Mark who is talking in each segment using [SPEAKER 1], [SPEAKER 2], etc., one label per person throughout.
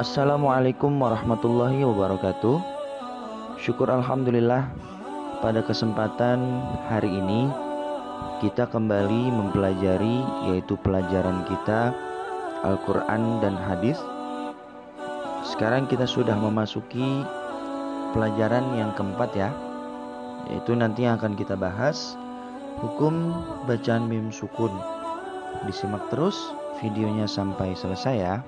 [SPEAKER 1] Assalamualaikum warahmatullahi wabarakatuh. Syukur alhamdulillah, pada kesempatan hari ini kita kembali mempelajari, yaitu pelajaran kita Al-Quran dan Hadis. Sekarang kita sudah memasuki pelajaran yang keempat ya, yaitu nanti yang akan kita bahas hukum bacaan mim sukun. Disimak terus videonya sampai selesai ya.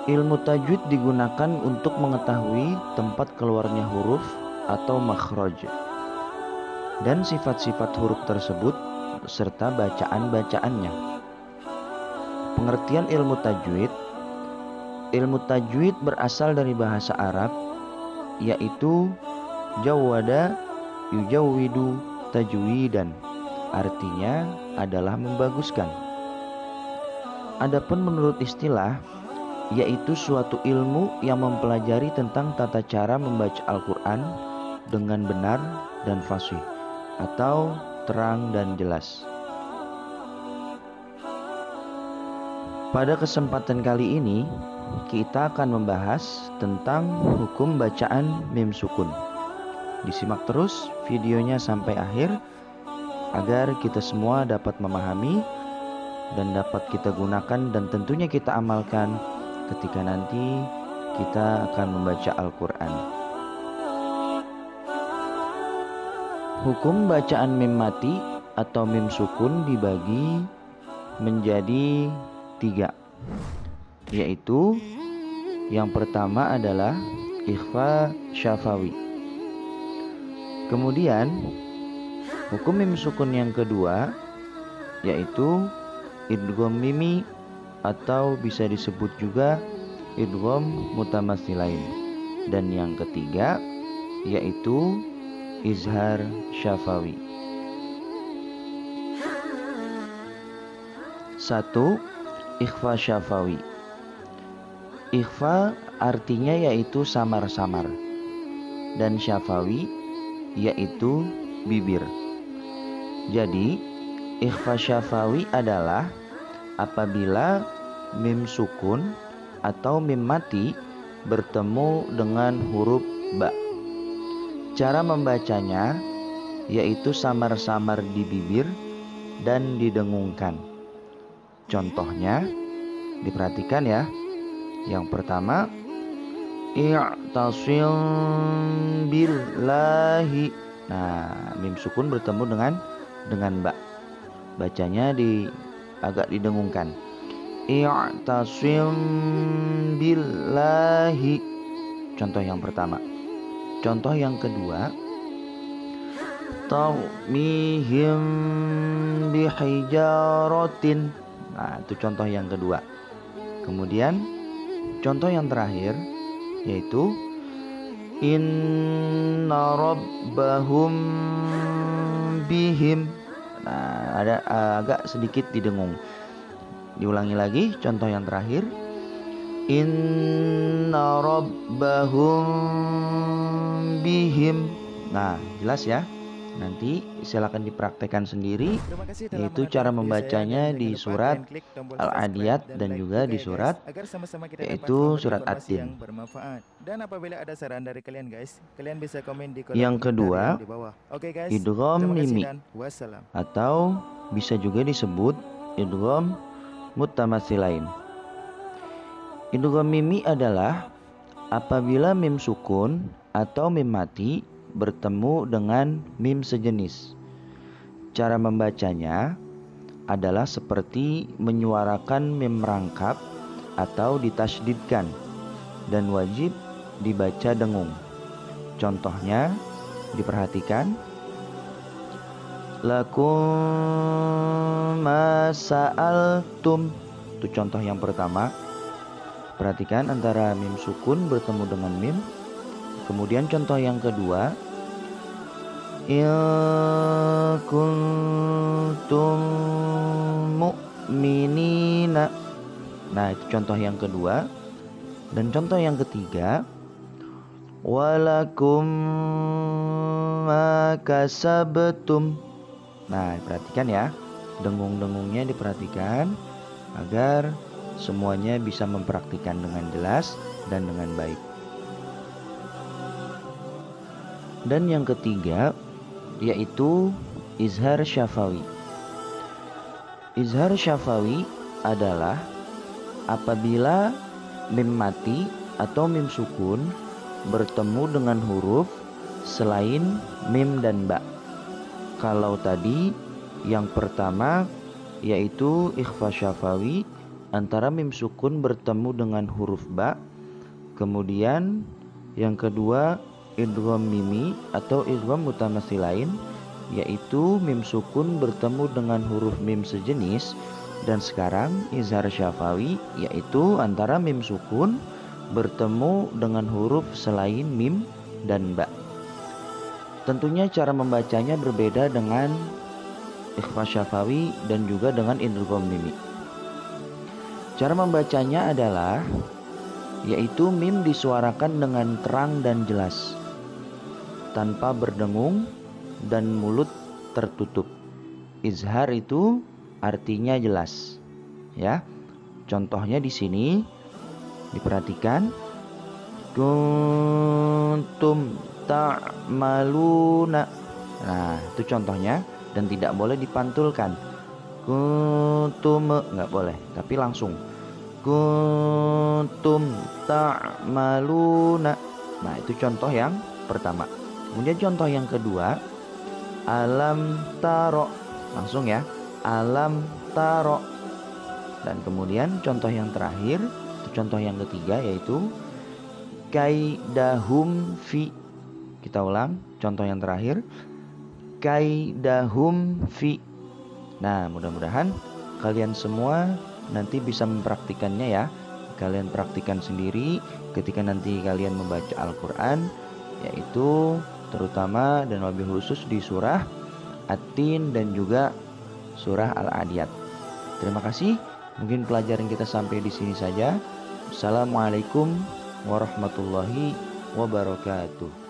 [SPEAKER 1] Ilmu tajwid digunakan untuk mengetahui tempat keluarnya huruf atau makhraj dan sifat-sifat huruf tersebut serta bacaan-bacaannya. Pengertian ilmu tajwid. Ilmu tajwid berasal dari bahasa Arab, yaitu jawwada yujawwidu tajwidan. Artinya adalah membaguskan. Adapun menurut istilah, yaitu suatu ilmu yang mempelajari tentang tata cara membaca Al-Quran dengan benar dan fasih atau terang dan jelas. Pada kesempatan kali ini kita akan membahas tentang hukum bacaan mim sukun. Disimak terus videonya sampai akhir agar kita semua dapat memahami dan dapat kita gunakan dan tentunya kita amalkan ketika nanti kita akan membaca Al-Quran. Hukum bacaan mim mati atau mim sukun dibagi menjadi 3, yaitu yang pertama adalah ikhfa syafawi. Kemudian hukum mim sukun yang kedua yaitu idgham mimi atau bisa disebut juga idgham mutamatsilain. Dan yang ketiga yaitu izhar syafawi. 1. Ikhfa syafawi. Ikhfa artinya yaitu samar-samar, dan syafawi yaitu bibir. Jadi ikhfa syafawi adalah apabila mim sukun atau mim mati bertemu dengan huruf ba. Cara membacanya yaitu samar-samar di bibir dan didengungkan. Contohnya diperhatikan ya. Yang pertama, i'tasim billahi. Nah, mim sukun bertemu dengan ba. Bacanya agak didengungkan. I'tasim billahi. Contoh yang pertama. Contoh yang kedua, tarmihim bihijaratin. Nah, itu contoh yang kedua. Kemudian contoh yang terakhir yaitu inna rabbahum bihim. Nah, ada agak sedikit didengung. Diulangi lagi contoh yang terakhir. Inna rabbahum bihim. Nah, jelas ya. Nanti silakan dipraktekkan sendiri, yaitu cara membacanya di surat Al-Adiyat dan juga di surat yaitu surat At-Tin. Yang kedua, idgham mimi atau bisa juga disebut idgham mutamatsilain. Idgham mimi adalah apabila mim sukun atau mim mati bertemu dengan mim sejenis. Cara membacanya adalah seperti menyuarakan mim rangkap atau ditasydidkan dan wajib dibaca dengung. Contohnya diperhatikan. Lakum ma sa'altum. Itu contoh yang pertama. Perhatikan antara mim sukun bertemu dengan mim. Kemudian contoh yang kedua, in kuntum mu'minina. Nah, itu contoh yang kedua. Dan contoh yang ketiga, walakum ma kasabtum. Nah, perhatikan ya. dengung-dengungnya diperhatikan agar semuanya bisa mempraktikkan dengan jelas dan dengan baik. Dan yang ketiga yaitu izhar syafawi. Izhar syafawi adalah apabila mim mati atau mim sukun bertemu dengan huruf selain mim dan ba. Kalau tadi yang pertama yaitu ikhfa syafawi antara mim sukun bertemu dengan huruf ba. Kemudian yang kedua idgham mimi atau idgham mutamatsilain yaitu mim sukun bertemu dengan huruf mim sejenis. Dan sekarang izhar syafawi yaitu antara mim sukun bertemu dengan huruf selain mim dan ba. Tentunya cara membacanya berbeda dengan ikhfa syafawi dan juga dengan idgham mimi. Cara membacanya adalah yaitu mim disuarakan dengan terang dan jelas tanpa berdengung dan mulut tertutup. Izhar itu artinya jelas, ya. Contohnya di sini diperhatikan, kuntum ta'maluna. Nah, itu contohnya dan tidak boleh dipantulkan. Kuntum nggak boleh, tapi langsung. Kuntum ta'maluna. Nah, itu contoh yang pertama. Kemudian contoh yang kedua, alam taro. Langsung ya, alam taro. Dan kemudian contoh yang terakhir, contoh yang ketiga yaitu kaidahum fi. Kita ulang, contoh yang terakhir, kaidahum fi. Nah, mudah-mudahan kalian semua nanti bisa mempraktikannya ya. Kalian praktikan sendiri ketika nanti kalian membaca Al-Quran, yaitu terutama dan lebih khusus di surah At-Tin dan juga surah Al-Adiyat. Terima kasih. Mungkin pelajaran kita sampai di sini saja. Assalamualaikum warahmatullahi wabarakatuh.